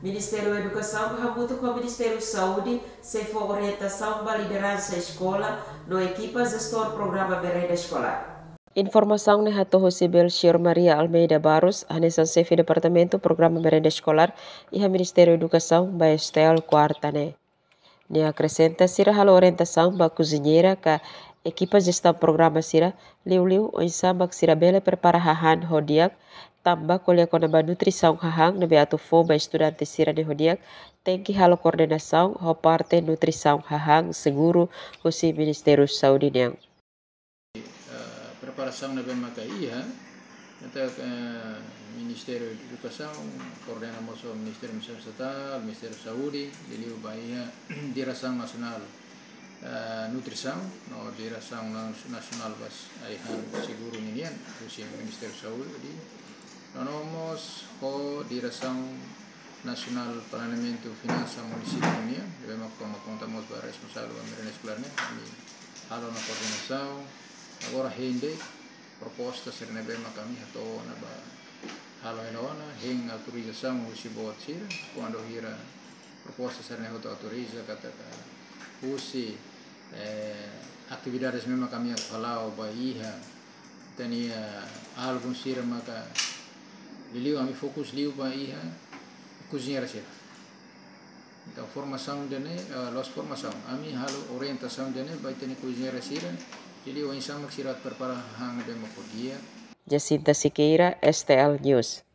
Ministério da Educação junto com o Ministério da Saúde se for orientação para liderança escola no equipa gestor programa merenda escolar. Informação ne hato Rosibel Shir Maria Almeida Barros, hanesan chefe departamento programa merenda escolar e a Ministério da Educação by Estel Quartane. Ne acrescenta sira halo orientação ba cozinheira ka equipa gestão programa sira liu o insamba que sira bela prepara hahan hodiak tamba kolha kona ba nutrição hahang na beato fo ba estudante sira de hodiak tem que halo coordenação ho parte nutrição hahang seguro o si Ministério da Saúde niang. Preparação na BMKI, então Ministério da Educação coordenamos o Ministério Estatal, Ministério da Saúde, deliu Bahia, Direção Nacional Nutrição, no Direção Nacional Bas Aihan Seguro Ninian, o Ministério da Saúde, nós o Direção Nacional Planeamento Finança Município Ninian, devemos como contamos para responsável da merenda escolar, halo na coordenação. Agora rende proposta ser na bema kami hato na ba halo ena hing autorização usi bot sir quando hira proposta ser na autoriza kata usi atividades mesmo kami falau ba iha tania algum sir maka liu ami fokus liu ba iha cozinheira sir. Então formação dene los formação ami halo orientação dene ba tene cozinheira sir. Jadi o insang magsirat para hang demokrasia. Jacinta Siqueira, STL News.